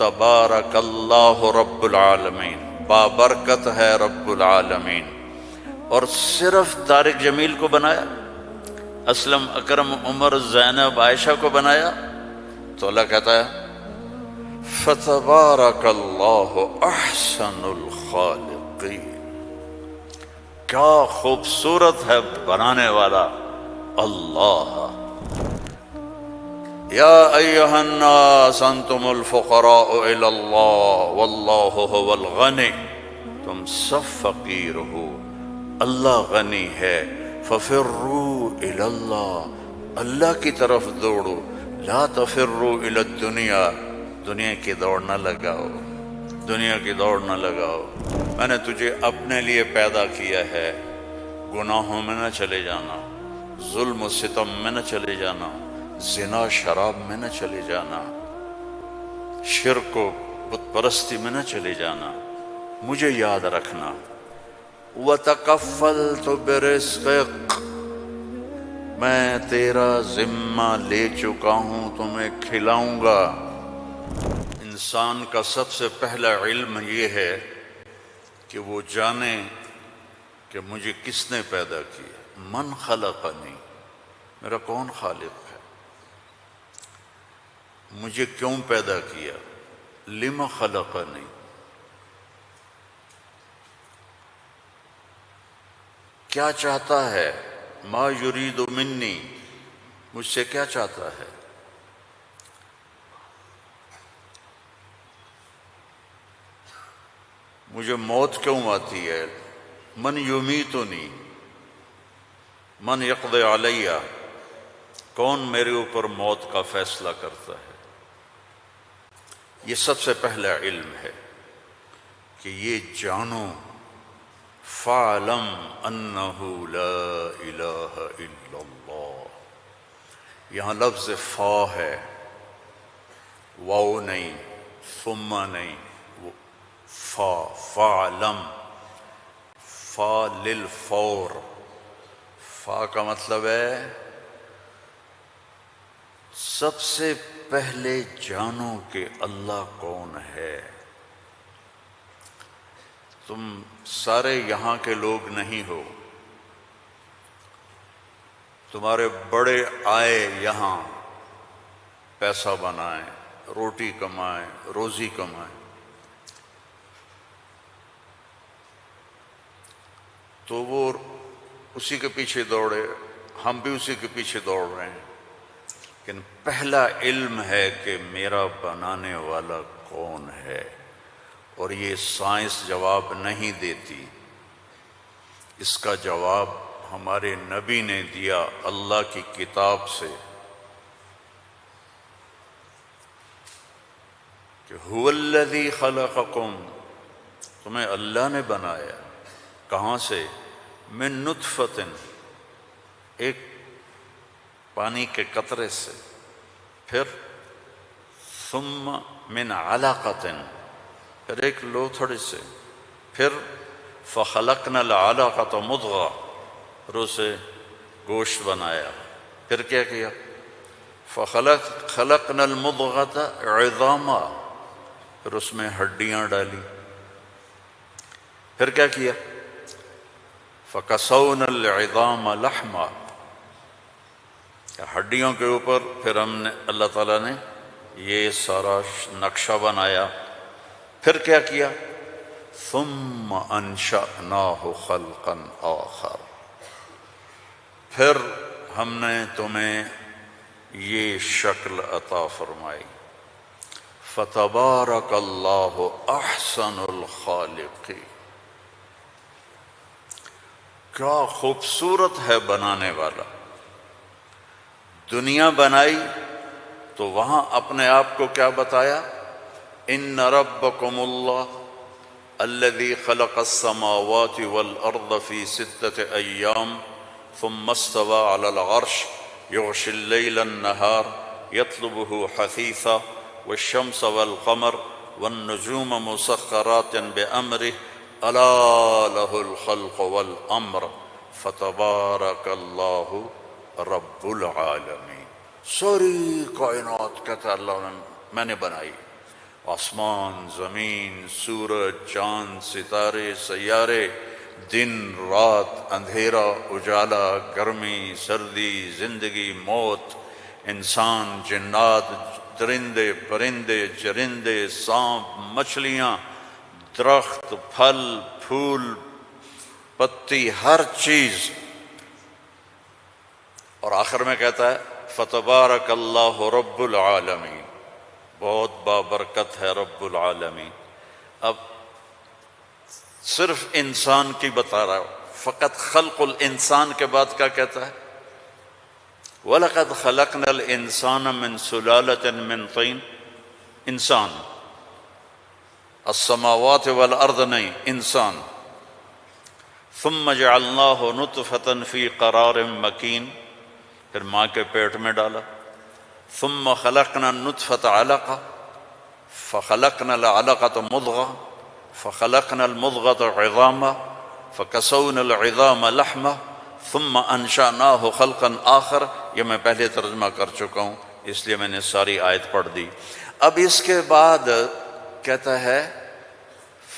فتبارک اللہ رب العالمین، بابرکت ہے رب العالمین۔ اور صرف طارق جمیل کو بنایا، اسلم، اکرم، عمر، زینب، عائشہ کو بنایا؟ تو اللہ کہتا ہے فتبارک اللہ احسن الخالقین، کیا خوبصورت ہے بنانے والا اللہ۔ یا ایہا الناس انتم الفقراء الی اللہ واللہ هو الغنی، تم سب فقیر ہو، اللہ غنی ہے۔ ففروا الی اللہ، اللہ کی طرف دوڑو، لا تفروا الی الدنیا، دنیا کی دوڑ نہ لگاؤ، دنیا کی دوڑ نہ لگاؤ۔ میں نے تجھے اپنے لیے پیدا کیا ہے، گناہوں میں نہ چلے جانا، ظلم و ستم میں نہ چلے جانا، زنا شراب میں نہ چلے جانا، شرک و بت پرستی میں نہ چلے جانا، مجھے یاد رکھنا۔ وَتَكَفَّلْتُ بِرِزْقِكَ، میں تیرا ذمہ لے چکا ہوں، تمہیں کھلاؤں گا۔ انسان کا سب سے پہلا علم یہ ہے کہ وہ جانے کہ مجھے کس نے پیدا کیا، من خلقنی، میرا کون خالق ہے، مجھے کیوں پیدا کیا، لم خلقنی، کیا چاہتا ہے، ما یرید منی، مجھ سے کیا چاہتا ہے۔ مجھے موت کیوں آتی ہے، من یمیتنی، من یقضی علیہ، کون میرے اوپر موت کا فیصلہ کرتا ہے۔ یہ سب سے پہلا علم ہے کہ یہ جانو، فَاعْلَمْ أَنَّهُ لَا إِلَٰهَ إِلَّا اللَّهُ، یہاں لفظ فا ہے، واو نہیں، ثم نہیں، فا، فَاعْلَمْ، فا للفور، فا کا مطلب ہے سب سے پہلے جانو کہ اللہ کون ہے۔ تم سارے یہاں کے لوگ نہیں ہو، تمہارے بڑے آئے یہاں پیسہ بنائیں، روٹی کمائیں، روزی کمائیں، تو وہ اسی کے پیچھے دوڑے، ہم بھی اسی کے پیچھے دوڑ رہے ہیں، لیکن پہلا علم ہے کہ میرا بنانے والا کون ہے۔ اور یہ سائنس جواب نہیں دیتی، اس کا جواب ہمارے نبی نے دیا اللہ کی کتاب سے، کہ هو الذی خلقکم، تمہیں اللہ نے بنایا، کہاں سے، من نطفۃ، ایک پانی کے قطرے سے، پھر ثم من علقۃ، پھر ایک لوتھڑی سے، پھر فخلقنا العلقۃ مضغہ، پھر اسے گوشت بنایا، پھر کیا کیا، خلقنا المضغۃ عظاما، پھر اس میں ہڈیاں ڈالی، پھر کیا کیا، فکسونا العظام لحما، ہڈیوں کے اوپر پھر ہم نے، اللہ تعالیٰ نے یہ سارا نقشہ بنایا، پھر کیا کیا، ثم انشأناہ خلقا آخر، پھر ہم نے تمہیں یہ شکل عطا فرمائی۔ فتبارک اللہ احسن الخالقین، کیا خوبصورت ہے بنانے والا۔ دنیا بنائی تو وہاں اپنے آپ کو کیا بتایا، ان ربکم اللہ الذی خلق السماوات والارض فی 6 ایام ثم استوى علی العرش یغشی اللیل النہار یطلبہ حثیثا والشمس والقمر والنجوم مسخرات بأمرہ الا لہ الخلق والامر فتبارک اللہ رب العالمین۔ ساری کائنات کہتا ہے اللہ میں نے بنائی، آسمان، زمین، سورج، چاند، ستارے، سیارے، دن، رات، اندھیرا، اجالا، گرمی، سردی، زندگی، موت، انسان، جنات، درندے، پرندے، چرندے، سانپ، مچھلیاں، درخت، پھل، پھول، پتی، ہر چیز. اور آخر میں کہتا ہے فتبارک اللہ رب العالمین، بہت بابرکت ہے رب العالمین. اب صرف انسان کی بتا رہا ہوں، فقط خلق الانسان کے بعد کیا کہتا ہے؟ وَلَقَدْ خَلَقْنَا الْإِنسَانَ مِنْ سُلَالَةٍ مِّن طِينٍ. انسان، السماوات والارض نہیں، انسان. ثم جعلناه نطفة في قرار مكين، پھر ماں کے پیٹ میں ڈالا. ثم خلقنا النطفة علقة فخلقنا العلقة مضغة فخلقنا المضغة عظاما فكسونا العظام لحما ثم انشأناه خلقا آخر. یہ میں پہلے ترجمہ کر چکا ہوں اس لیے میں نے ساری آیت پڑھ دی. اب اس کے بعد کہتا ہے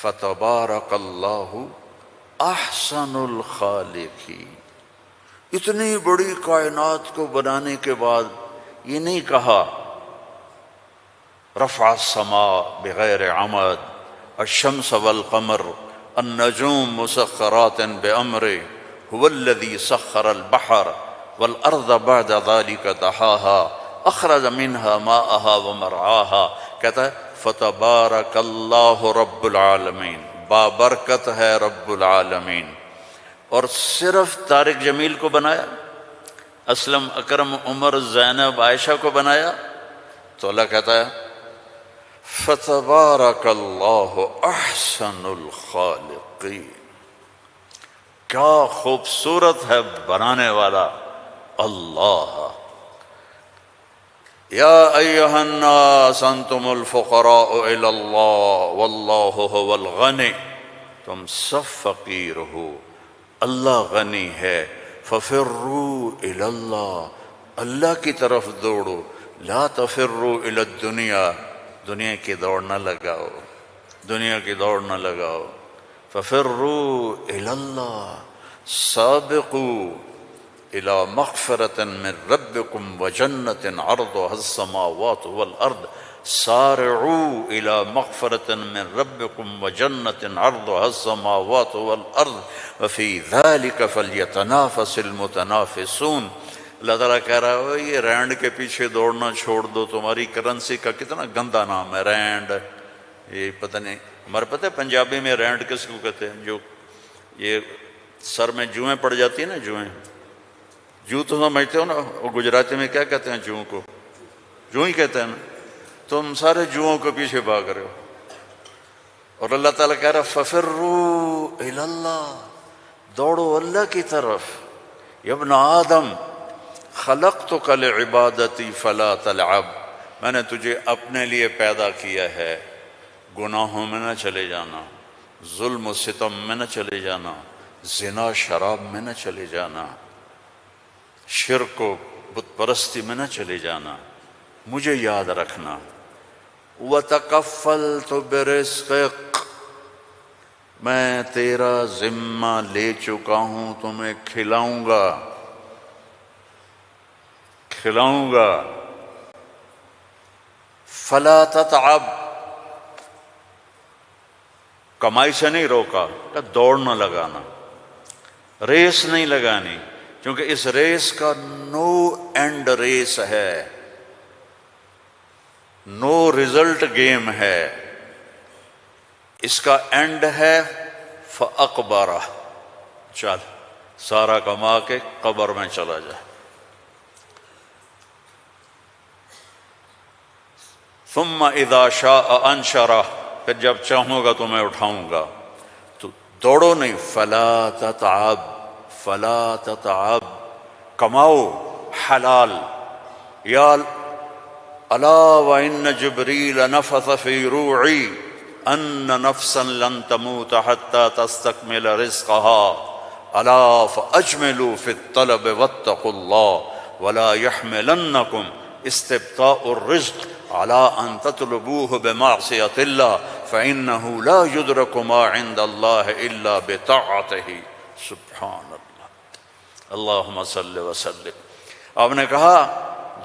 فتبارک اللہ احسن الخالقین. اتنی بڑی کائنات کو بنانے کے بعد یہ نہیں کہا رفع السماء بغیر عمد الشمس والقمر النجوم مسخرات بأمره هو الذي سخر البحر والارض بعد ذلك دحاها اخرج منها ماءها ومرعاها. کہتا ہے فتبارک اللہ رب العالمین، بابرکت ہے رب العالمین. اور صرف طارق جمیل کو بنایا، اسلم، اکرم، عمر، زینب، عائشہ کو بنایا؟ تو اللہ کہتا ہے فتبارک اللہ احسن الخالقین. کیا خوبصورت ہے بنانے والا اللہ. یا ایہا الناس انتم الفقراء الی اللہ واللہ هو الغنی. تم سب فقیر ہو، اللہ غنی ہے. ففروا الی اللہ، اللہ کی طرف دوڑو. لا تفروا الی الدنیا، دنیا کی دوڑ نہ لگاؤ، دنیا کی دوڑ نہ لگاؤ. ففروا الی اللہ، سابقوا الى مغفرة من ربكم وجنة عرضها السماوات والارض. سارعوا الى مغفرة من ربكم وجنة عرضها السماوات والارض وفي ذلك فليتنافس المتنافسون. اللہ تعالیٰ کہہ رہا ہے یہ رینڈ کے پیچھے دوڑنا چھوڑ دو. تمہاری کرنسی کا کتنا گندا نام ہے رینڈ. یہ پتہ نہیں، ہمارے پتہ ہے پنجابی میں رینڈ کس کو کہتے ہیں؟ جو یہ سر میں جوئیں پڑ جاتی ہیں نا، جوئیں، جو تو سمجھتے ہو نا، وہ گجراتی میں کیا کہتے ہیں جوؤں کو؟ جو ہی کہتے ہیں نا. تم سارے جوؤں کے پیچھے بھاگ رہے ہو. اور اللہ تعالیٰ کہہ رہا ففروا الی اللہ، دوڑو اللہ کی طرف. یا ابن آدم خلقتک لعبادتی فلا تلعب، میں نے تجھے اپنے لیے پیدا کیا ہے، گناہوں میں نہ چلے جانا، ظلم و ستم میں نہ چلے جانا، زنا شراب میں نہ چلے جانا، شرک و بت پرستی میں نہ چلے جانا، مجھے یاد رکھنا. وَتَكَفَّلْتُ بِرِزْقِكَ، میں تیرا ذمہ لے چکا ہوں، تمہیں کھلاؤں گا، کھلاؤں گا. فَلَا تَتْعَبْ، کمائی سے نہیں روکا، کہ دوڑ نہ لگانا، ریس نہیں لگانی، کیونکہ اس ریس کا نو اینڈ ریس ہے، نو ریزلٹ گیم ہے. اس کا اینڈ ہے فَأَقْبَرَ، چل سارا کما کے قبر میں چلا جا. ثم اذا شاء انشرہ، پھر جب چاہوں گا تو میں اٹھاؤں گا. تو دوڑو نہیں، فلا تتعب، فلا تتعب، کماؤ حلال. یا الا وان جبریل نفث فی روعی ان نفسا لن تموت حتى تستکمل رزقها الا فاجملوا في الطلب واتقوا الله ولا يحملنكم استبطاء الرزق علی ان تطلبوه بمعصیۃ اللہ فإنه لا يدرک ما عند اللہ الا بطاعته. سبحان اللہ، اللہم صل وسلم. آپ نے کہا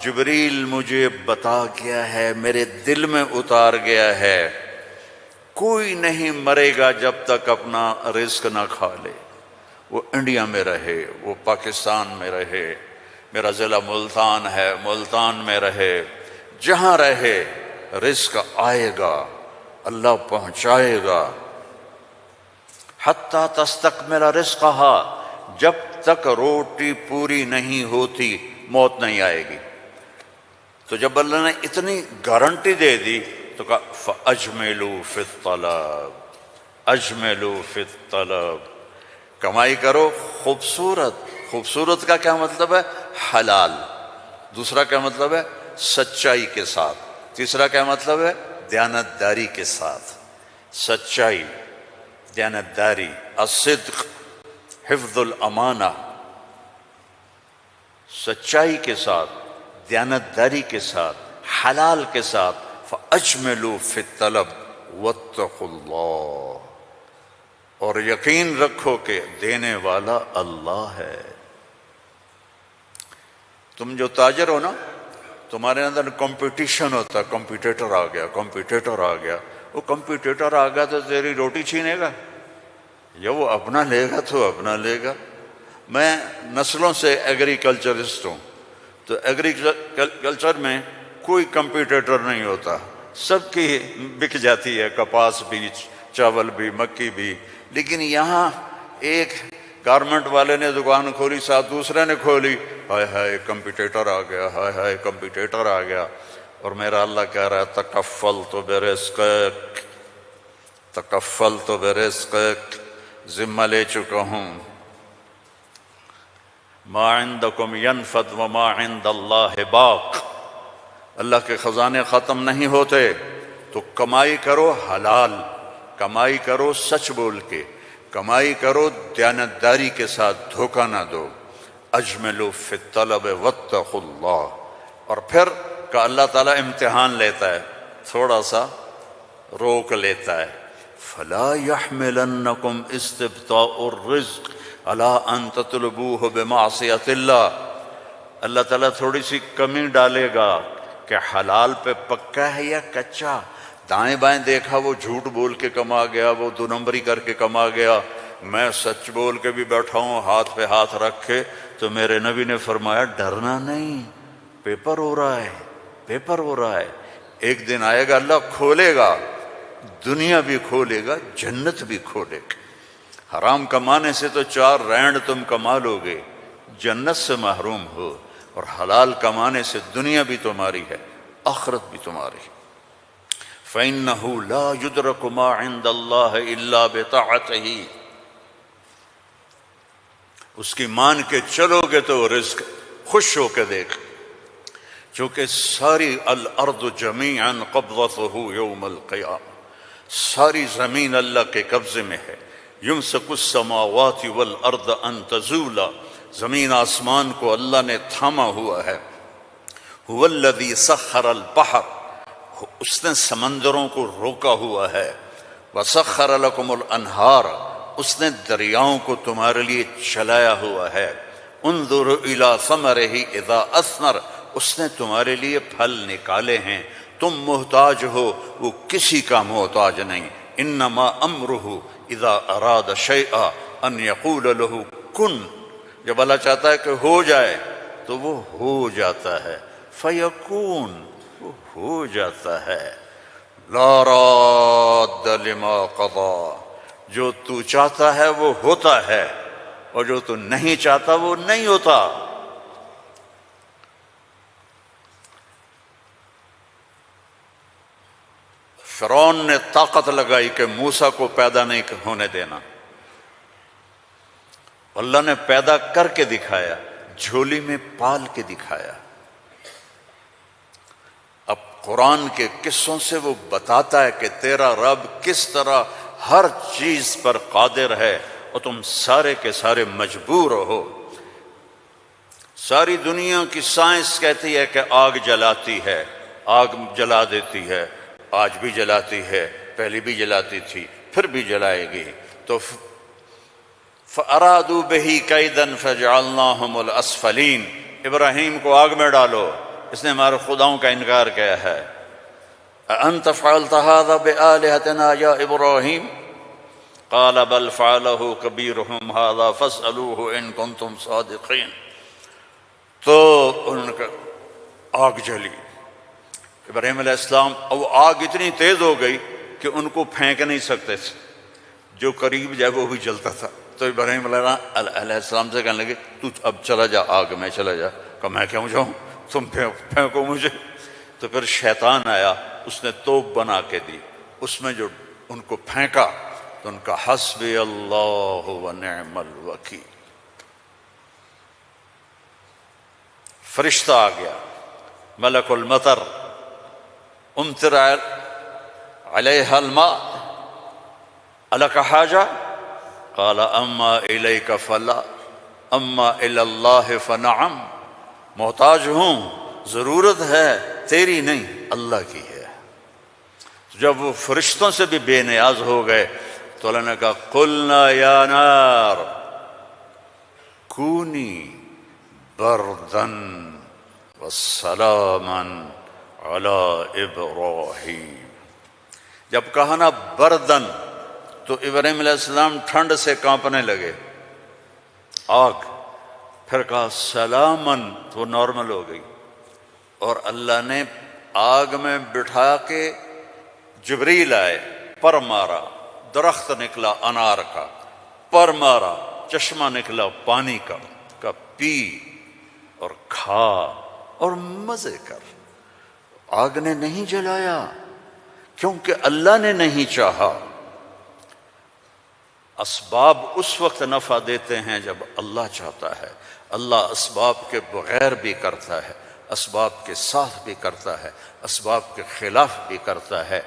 جبریل مجھے بتا گیا ہے، میرے دل میں اتار گیا ہے، کوئی نہیں مرے گا جب تک اپنا رزق نہ کھا لے. وہ انڈیا میں رہے، وہ پاکستان میں رہے، میرا ضلع ملتان ہے، ملتان میں رہے، جہاں رہے رزق آئے گا، اللہ پہنچائے گا. حتیٰ تستکمل رزقہا، جب تک روٹی پوری نہیں ہوتی موت نہیں آئے گی. تو جب اللہ نے اتنی گارنٹی دے دی تو کہا فَأَجْمِلُوا فِي الطَّلَبِ، اجملوا فی الطلب، کمائی کرو خوبصورت. خوبصورت کا کیا مطلب ہے؟ حلال. دوسرا کیا مطلب ہے؟ سچائی کے ساتھ. تیسرا کیا مطلب ہے؟ دیانتداری کے ساتھ. سچائی، دیانتداری، الصدق، حفظ الامانہ، سچائی کے ساتھ، دیانتداری کے ساتھ، حلال کے ساتھ. فَأَجْمِلُوا فِي الطَّلَبِ وَاتَّقُوا اللَّهَ، اور یقین رکھو کہ دینے والا اللہ ہے. تم جو تاجر ہو نا، تمہارے اندر کمپٹیشن ہوتا ہے، کمپیٹیٹر آ گیا، کمپیٹیٹر آ گیا. وہ کمپیٹیٹر آ گیا تو تیری روٹی چھینے گا، یا وہ اپنا لے گا تو اپنا لے گا. میں نسلوں سے ایگریکلچرسٹ ہوں، تو ایگریکلچر میں کوئی کمپیٹیٹر نہیں ہوتا، سب کی بک جاتی ہے، کپاس بھی، چاول بھی، مکی بھی. لیکن یہاں ایک گارمنٹ والے نے دکان کھولی، ساتھ دوسرے نے کھولی، ہائے ہائے کمپیٹیٹر آ گیا، ہائے ہائے کمپیٹیٹر آ گیا. اور میرا اللہ کہہ رہا ہے تکفلت برزقک، تکفلت برزقک، ذمہ لے چکا ہوں. ما عندکم ینفد وما عند اللہ باق، اللہ کے خزانے ختم نہیں ہوتے. تو کمائی کرو حلال، کمائی کرو سچ بول کے، کمائی کرو دیانتداری کے ساتھ، دھوکہ نہ دو. اجملوا فی الطلب واتقوا اللہ. اور پھر کہ اللہ تعالیٰ امتحان لیتا ہے، تھوڑا سا روک لیتا ہے. فلا يحملنکم استبطاء الرزق علی ان تطلبوه بمعصیۃ اللہ. اللہ تعالیٰ تھوڑی سی کمی ڈالے گا کہ حلال پہ پکا ہے یا کچا. دائیں بائیں دیکھا وہ جھوٹ بول کے کما گیا، وہ دو نمبری کر کے کما گیا، میں سچ بول کے بھی بیٹھا ہوں ہاتھ پہ ہاتھ رکھ کے. تو میرے نبی نے فرمایا ڈرنا نہیں، پیپر ہو رہا ہے، پیپر ہو رہا ہے. ایک دن آئے گا اللہ کھولے گا، دنیا بھی کھولے گا، جنت بھی کھولے گا. حرام کمانے سے تو 4 رینڈ تم کما لو گے، جنت سے محروم ہو. اور حلال کمانے سے دنیا بھی تمہاری ہے، آخرت بھی تمہاری ہے. فَإِنَّهُ لَا يُدْرَكُ مَا عِندَ اللَّهِ إِلَّا بِطَاعَتِهِ. اس کی مان کے چلو گے تو رزق خوش ہو کے دیکھ. چونکہ ساری الارض جمیعا قبضته یوم القیامہ، ساری زمین اللہ کے قبضے میں ہے. یمسک السماوات والارض ان تزولا، زمین آسمان کو اللہ نے تھاما ہوا ہے. هو الذی سخر البحر، اس نے سمندروں کو روکا ہوا ہے. وسخر لکم الانہار، اس نے دریاؤں کو تمہارے لیے چلایا ہوا ہے. انظر الی ثمرہ اذا اثمر، اس نے تمہارے لیے پھل نکالے ہیں. تم محتاج ہو، وہ کسی کا محتاج نہیں. انما امرہ اذا اراد شیئا ان یقول له کن، جب اللہ چاہتا ہے کہ ہو جائے تو وہ ہو جاتا ہے. فیکون، وہ ہو جاتا ہے. لا راد لما قضا، جو تو چاہتا ہے وہ ہوتا ہے، اور جو تو نہیں چاہتا وہ نہیں ہوتا. فرعون نے طاقت لگائی کہ موسیٰ کو پیدا نہیں ہونے دینا. اللہ نے پیدا کر کے دکھایا، جھولی میں پال کے دکھایا. اب قرآن کے قصوں سے وہ بتاتا ہے کہ تیرا رب کس طرح ہر چیز پر قادر ہے، اور تم سارے کے سارے مجبور ہو. ساری دنیا کی سائنس کہتی ہے کہ آگ جلاتی ہے، آگ جلا دیتی ہے، آج بھی جلاتی ہے، پہلے بھی جلاتی تھی، پھر بھی جلائے گی۔ تو فَأَرَادُوا بِهِ كَيْدًا فَجَعَلْنَاهُمُ الْأَسْفَلِينَ، ابراہیم کو آگ میں ڈالو، اس نے ہمارے خداؤں کا انکار کیا ہے۔ أَأَنْتَ فَعَلْتَ هَذَا بِآلِهَتِنَا يَا إِبْرَاهِيمُ قَالَ بَلْ فَعَلَهُ كَبِيرُهُمْ هَذَا فَاسْأَلُوهُ إِن كُنتُمْ صَادِقِينَ۔ تو ان کا آگ جلی، ابراہیم علیہ السلام، اور آگ اتنی تیز ہو گئی کہ ان کو پھینک نہیں سکتے تھے، جو قریب جائے وہ بھی جلتا تھا۔ تو ابراہیم علیہ السلام سے کہنے لگے تو اب چلا جا آگ میں، چلا جا۔ کہ میں کیوں جاؤں، تم پھینکو مجھے۔ تو پھر شیطان آیا، اس نے توپ بنا کے دی، اس میں جو ان کو پھینکا تو ان کا حسبی اللہ و نعم الوکیل، فرشتہ آ گیا، ملک المطر، امطر علیہ الماء الک حاجہ قال اما الیک فلا اما الی اللہ فنعم، محتاج ہوں، ضرورت ہے تیری نہیں اللہ کی ہے۔ جب وہ فرشتوں سے بھی بے نیاز ہو گئے تو اللہ نے کہا قلنا یا نار کونی بردن وسلاما علی ابراہیم۔ جب کہا نا بردن تو ابراہیم علیہ السلام ٹھنڈ سے کانپنے لگے، آگ، پھر کہا سلامن تو نارمل ہو گئی، اور اللہ نے آگ میں بٹھا کے جبریل آئے، پر مارا، درخت نکلا انار کا، پر مارا، چشمہ نکلا پانی کا، پی اور کھا اور مزے کر۔ آگ نے نہیں جلایا کیونکہ اللہ نے نہیں چاہا۔ اسباب اس وقت نفع دیتے ہیں جب اللہ چاہتا ہے، اللہ اسباب کے بغیر بھی کرتا ہے، اسباب کے ساتھ بھی کرتا ہے، اسباب کے خلاف بھی کرتا ہے۔